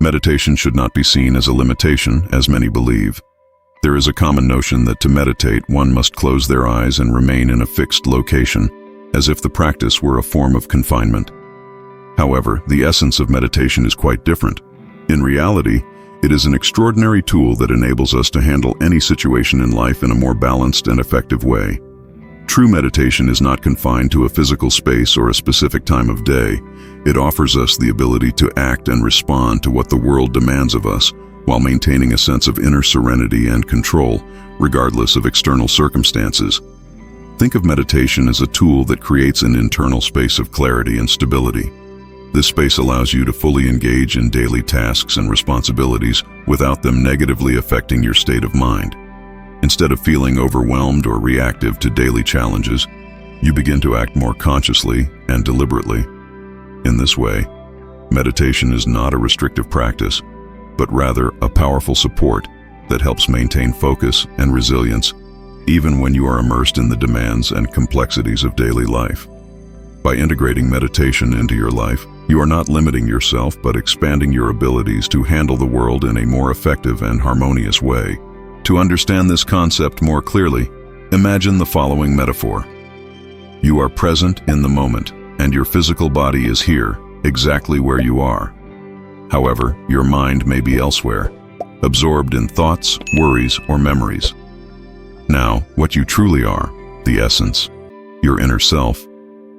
Meditation should not be seen as a limitation, as many believe. There is a common notion that to meditate, one must close their eyes and remain in a fixed location, as if the practice were a form of confinement. However, the essence of meditation is quite different. In reality, it is an extraordinary tool that enables us to handle any situation in life in a more balanced and effective way. True meditation is not confined to a physical space or a specific time of day. It offers us the ability to act and respond to what the world demands of us, while maintaining a sense of inner serenity and control, regardless of external circumstances. Think of meditation as a tool that creates an internal space of clarity and stability. This space allows you to fully engage in daily tasks and responsibilities without them negatively affecting your state of mind. Instead of feeling overwhelmed or reactive to daily challenges, you begin to act more consciously and deliberately. In this way, meditation is not a restrictive practice, but rather a powerful support that helps maintain focus and resilience even when you are immersed in the demands and complexities of daily life. By integrating meditation into your life, you are not limiting yourself but expanding your abilities to handle the world in a more effective and harmonious way. To understand this concept more clearly, imagine the following metaphor. You are present in the moment, and your physical body is here, exactly where you are. However, your mind may be elsewhere, absorbed in thoughts, worries, or memories. Now, what you truly are, the essence, your inner self,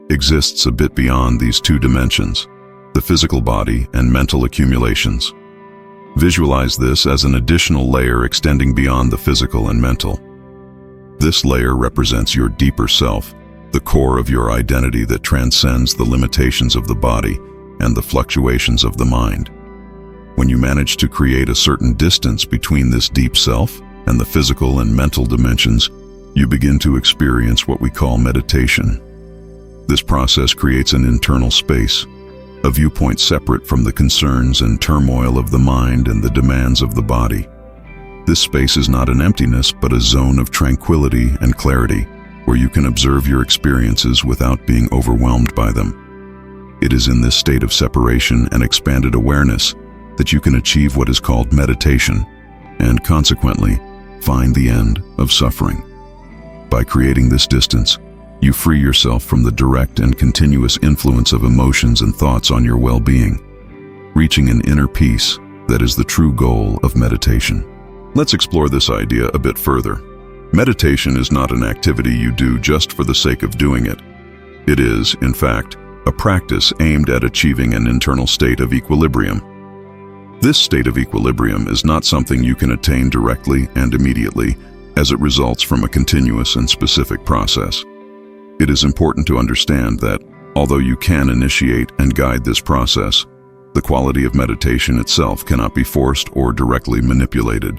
exists a bit beyond these two dimensions, the physical body and mental accumulations. Visualize this as an additional layer extending beyond the physical and mental. This layer represents your deeper self, the core of your identity that transcends the limitations of the body and the fluctuations of the mind. When you manage to create a certain distance between this deep self and the physical and mental dimensions, you begin to experience what we call meditation. This process creates an internal space, a viewpoint separate from the concerns and turmoil of the mind and the demands of the body. This space is not an emptiness, but a zone of tranquility and clarity, where you can observe your experiences without being overwhelmed by them. It is in this state of separation and expanded awareness that you can achieve what is called meditation, and consequently, find the end of suffering. By creating this distance, you free yourself from the direct and continuous influence of emotions and thoughts on your well-being, reaching an inner peace that is the true goal of meditation. Let's explore this idea a bit further. Meditation is not an activity you do just for the sake of doing it. It is, in fact, a practice aimed at achieving an internal state of equilibrium. This state of equilibrium is not something you can attain directly and immediately, as it results from a continuous and specific process. It is important to understand that, although you can initiate and guide this process, the quality of meditation itself cannot be forced or directly manipulated.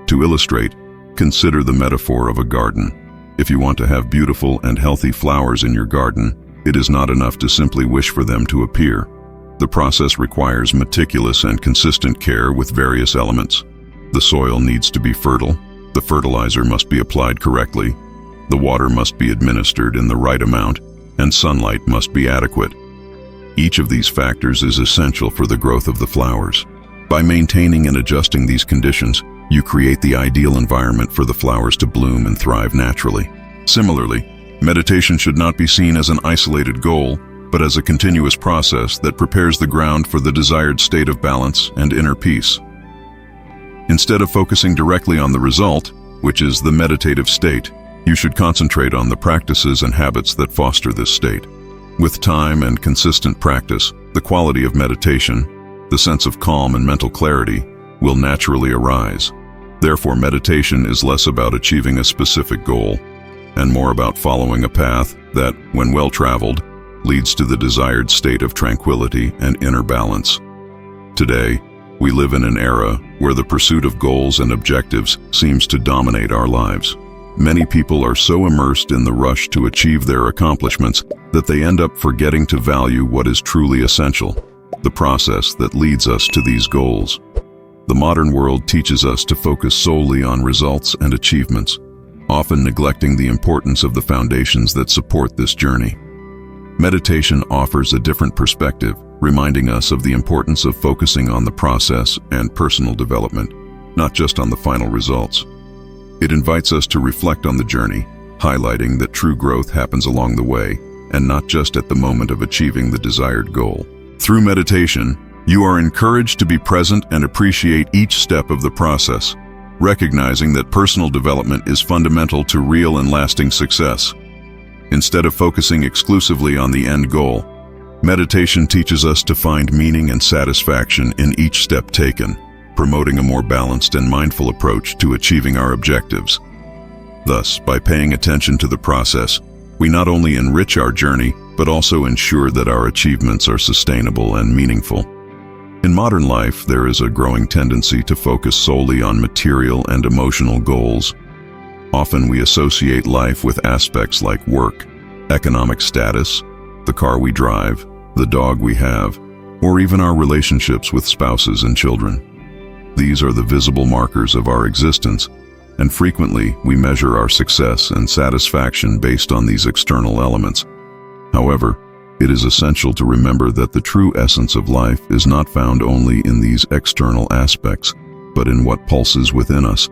To illustrate, consider the metaphor of a garden. If you want to have beautiful and healthy flowers in your garden, it is not enough to simply wish for them to appear. The process requires meticulous and consistent care with various elements. The soil needs to be fertile, the fertilizer must be applied correctly, the water must be administered in the right amount, and sunlight must be adequate. Each of these factors is essential for the growth of the flowers. By maintaining and adjusting these conditions, you create the ideal environment for the flowers to bloom and thrive naturally. Similarly, meditation should not be seen as an isolated goal, but as a continuous process that prepares the ground for the desired state of balance and inner peace. Instead of focusing directly on the result, which is the meditative state, you should concentrate on the practices and habits that foster this state. With time and consistent practice, the quality of meditation, the sense of calm and mental clarity, will naturally arise. Therefore, meditation is less about achieving a specific goal and more about following a path that, when well-traveled, leads to the desired state of tranquility and inner balance. Today, we live in an era where the pursuit of goals and objectives seems to dominate our lives. Many people are so immersed in the rush to achieve their accomplishments that they end up forgetting to value what is truly essential, the process that leads us to these goals. The modern world teaches us to focus solely on results and achievements, often neglecting the importance of the foundations that support this journey. Meditation offers a different perspective, reminding us of the importance of focusing on the process and personal development, not just on the final results. It invites us to reflect on the journey, highlighting that true growth happens along the way, and not just at the moment of achieving the desired goal. Through meditation, you are encouraged to be present and appreciate each step of the process, recognizing that personal development is fundamental to real and lasting success. Instead of focusing exclusively on the end goal, meditation teaches us to find meaning and satisfaction in each step taken, promoting a more balanced and mindful approach to achieving our objectives. Thus, by paying attention to the process, we not only enrich our journey, but also ensure that our achievements are sustainable and meaningful. In modern life, there is a growing tendency to focus solely on material and emotional goals. Often we associate life with aspects like work, economic status, the car we drive, the dog we have, or even our relationships with spouses and children. These are the visible markers of our existence, and frequently we measure our success and satisfaction based on these external elements. However, it is essential to remember that the true essence of life is not found only in these external aspects, but in what pulses within us.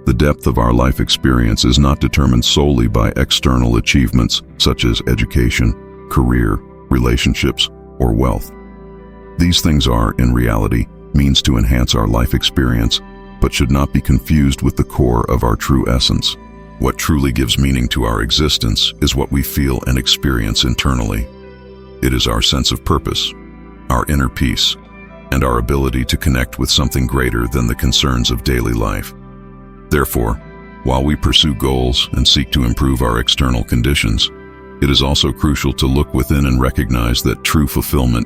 The depth of our life experience is not determined solely by external achievements such as education, career, relationships, or wealth. These things are, in reality, means to enhance our life experience, but should not be confused with the core of our true essence. What truly gives meaning to our existence is what we feel and experience internally. It is our sense of purpose, our inner peace, and our ability to connect with something greater than the concerns of daily life. Therefore, while we pursue goals and seek to improve our external conditions, it is also crucial to look within and recognize that true fulfillment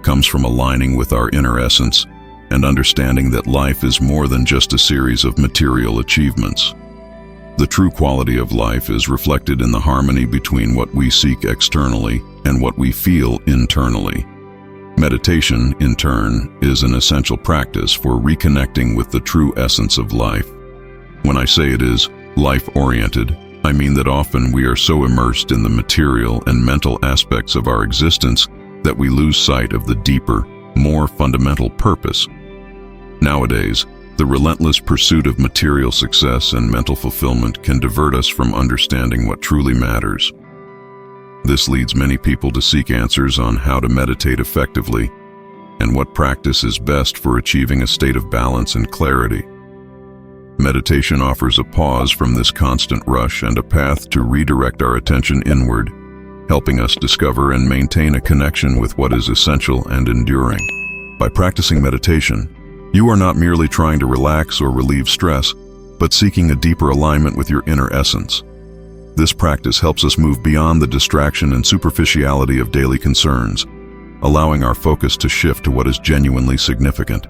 comes from aligning with our inner essence and understanding that life is more than just a series of material achievements. The true quality of life is reflected in the harmony between what we seek externally and what we feel internally. Meditation, in turn, is an essential practice for reconnecting with the true essence of life. When I say it is life-oriented, I mean that often we are so immersed in the material and mental aspects of our existence that we lose sight of the deeper, more fundamental purpose. Nowadays, the relentless pursuit of material success and mental fulfillment can divert us from understanding what truly matters. This leads many people to seek answers on how to meditate effectively and what practice is best for achieving a state of balance and clarity. Meditation offers a pause from this constant rush and a path to redirect our attention inward, helping us discover and maintain a connection with what is essential and enduring. By practicing meditation, you are not merely trying to relax or relieve stress, but seeking a deeper alignment with your inner essence. This practice helps us move beyond the distraction and superficiality of daily concerns, allowing our focus to shift to what is genuinely significant.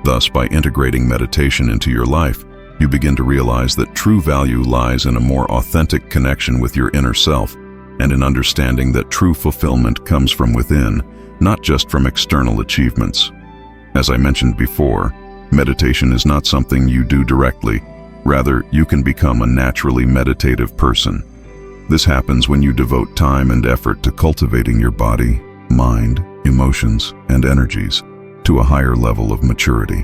Thus, by integrating meditation into your life, you begin to realize that true value lies in a more authentic connection with your inner self, and in understanding that true fulfillment comes from within, not just from external achievements. As I mentioned before, meditation is not something you do directly. Rather, you can become a naturally meditative person. This happens when you devote time and effort to cultivating your body, mind, emotions, and energies to a higher level of maturity.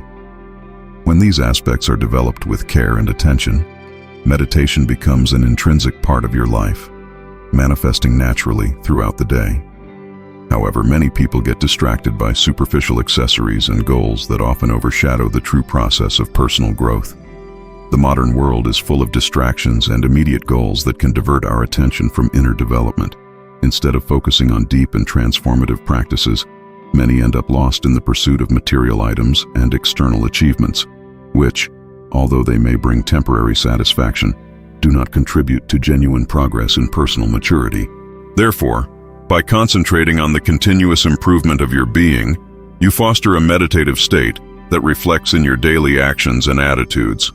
When these aspects are developed with care and attention, meditation becomes an intrinsic part of your life, manifesting naturally throughout the day. However, many people get distracted by superficial accessories and goals that often overshadow the true process of personal growth. The modern world is full of distractions and immediate goals that can divert our attention from inner development. Instead of focusing on deep and transformative practices, many end up lost in the pursuit of material items and external achievements, which, although they may bring temporary satisfaction, do not contribute to genuine progress in personal maturity. Therefore, by concentrating on the continuous improvement of your being, you foster a meditative state that reflects in your daily actions and attitudes.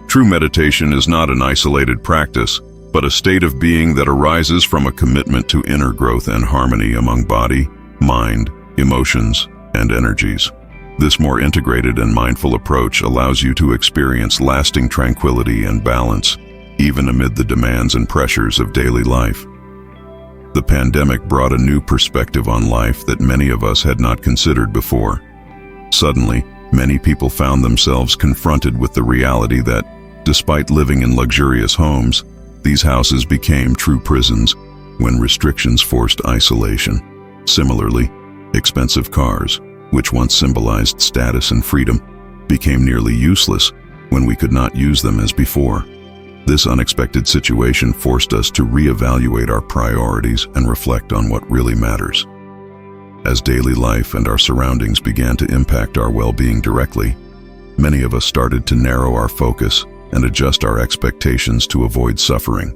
True meditation is not an isolated practice, but a state of being that arises from a commitment to inner growth and harmony among body, mind, emotions, and energies. This more integrated and mindful approach allows you to experience lasting tranquility and balance, even amid the demands and pressures of daily life. The pandemic brought a new perspective on life that many of us had not considered before. Suddenly, many people found themselves confronted with the reality that, despite living in luxurious homes, these houses became true prisons when restrictions forced isolation. Similarly, expensive cars, which once symbolized status and freedom, became nearly useless when we could not use them as before. This unexpected situation forced us to reevaluate our priorities and reflect on what really matters. As daily life and our surroundings began to impact our well-being directly, many of us started to narrow our focus and adjust our expectations to avoid suffering.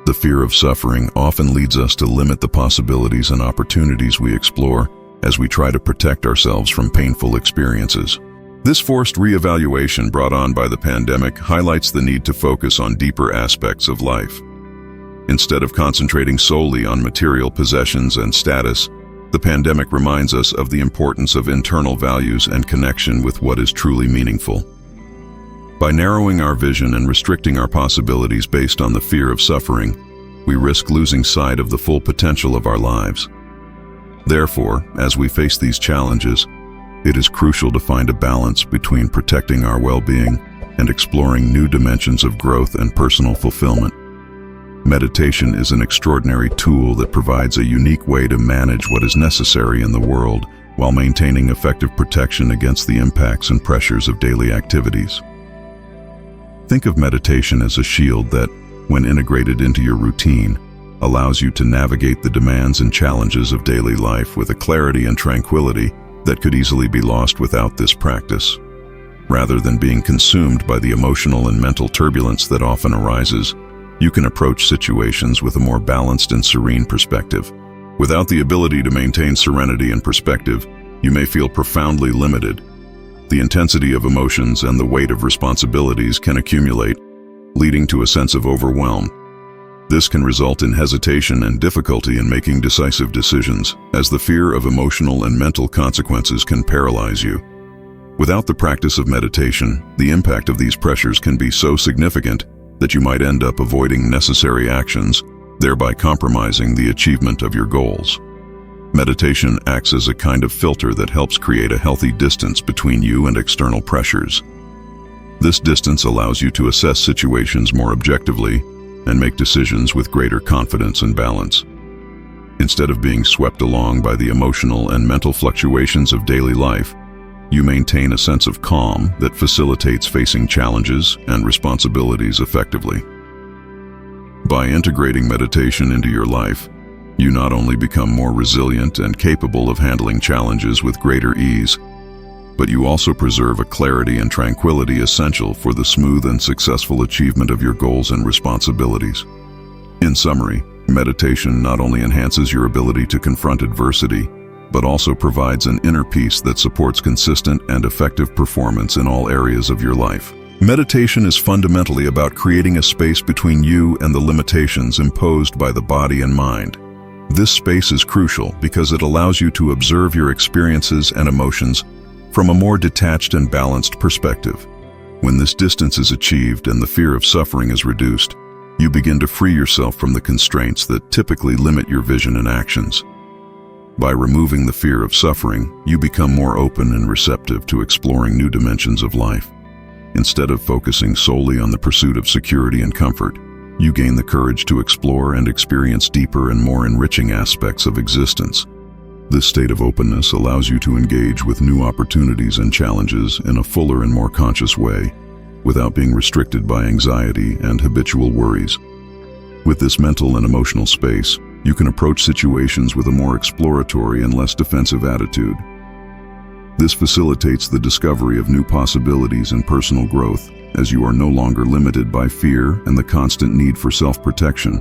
The fear of suffering often leads us to limit the possibilities and opportunities we explore as we try to protect ourselves from painful experiences. This forced reevaluation brought on by the pandemic highlights the need to focus on deeper aspects of life. Instead of concentrating solely on material possessions and status, the pandemic reminds us of the importance of internal values and connection with what is truly meaningful. By narrowing our vision and restricting our possibilities based on the fear of suffering, we risk losing sight of the full potential of our lives. Therefore, as we face these challenges, it is crucial to find a balance between protecting our well-being and exploring new dimensions of growth and personal fulfillment. Meditation is an extraordinary tool that provides a unique way to manage what is necessary in the world while maintaining effective protection against the impacts and pressures of daily activities. Think of meditation as a shield that, when integrated into your routine, allows you to navigate the demands and challenges of daily life with a clarity and tranquility that could easily be lost without this practice. Rather than being consumed by the emotional and mental turbulence that often arises, you can approach situations with a more balanced and serene perspective. Without the ability to maintain serenity and perspective, you may feel profoundly limited. The intensity of emotions and the weight of responsibilities can accumulate, leading to a sense of overwhelm. This can result in hesitation and difficulty in making decisive decisions, as the fear of emotional and mental consequences can paralyze you. Without the practice of meditation, the impact of these pressures can be so significant that you might end up avoiding necessary actions, thereby compromising the achievement of your goals. Meditation acts as a kind of filter that helps create a healthy distance between you and external pressures. This distance allows you to assess situations more objectively and make decisions with greater confidence and balance. Instead of being swept along by the emotional and mental fluctuations of daily life, you maintain a sense of calm that facilitates facing challenges and responsibilities effectively. By integrating meditation into your life, you not only become more resilient and capable of handling challenges with greater ease, but you also preserve a clarity and tranquility essential for the smooth and successful achievement of your goals and responsibilities. In summary, meditation not only enhances your ability to confront adversity, but also provides an inner peace that supports consistent and effective performance in all areas of your life. Meditation is fundamentally about creating a space between you and the limitations imposed by the body and mind. This space is crucial because it allows you to observe your experiences and emotions from a more detached and balanced perspective. When this distance is achieved and the fear of suffering is reduced, you begin to free yourself from the constraints that typically limit your vision and actions. By removing the fear of suffering, you become more open and receptive to exploring new dimensions of life. Instead of focusing solely on the pursuit of security and comfort, you gain the courage to explore and experience deeper and more enriching aspects of existence. This state of openness allows you to engage with new opportunities and challenges in a fuller and more conscious way, without being restricted by anxiety and habitual worries. With this mental and emotional space, you can approach situations with a more exploratory and less defensive attitude. This facilitates the discovery of new possibilities and personal growth, as you are no longer limited by fear and the constant need for self-protection.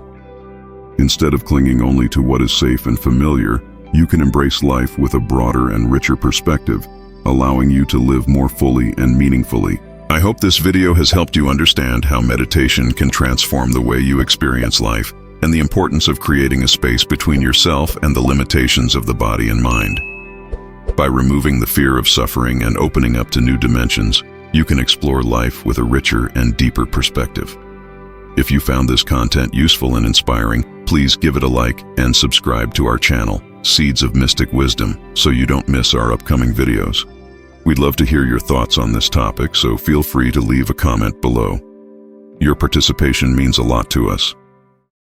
Instead of clinging only to what is safe and familiar, you can embrace life with a broader and richer perspective, allowing you to live more fully and meaningfully. I hope this video has helped you understand how meditation can transform the way you experience life and the importance of creating a space between yourself and the limitations of the body and mind. By removing the fear of suffering and opening up to new dimensions, you can explore life with a richer and deeper perspective. If you found this content useful and inspiring, Please give it a like and subscribe to our channel, Seeds of Mystic Wisdom, so you don't miss our upcoming videos. We'd love to hear your thoughts on this topic, so feel free to leave a comment below. Your participation means a lot to us.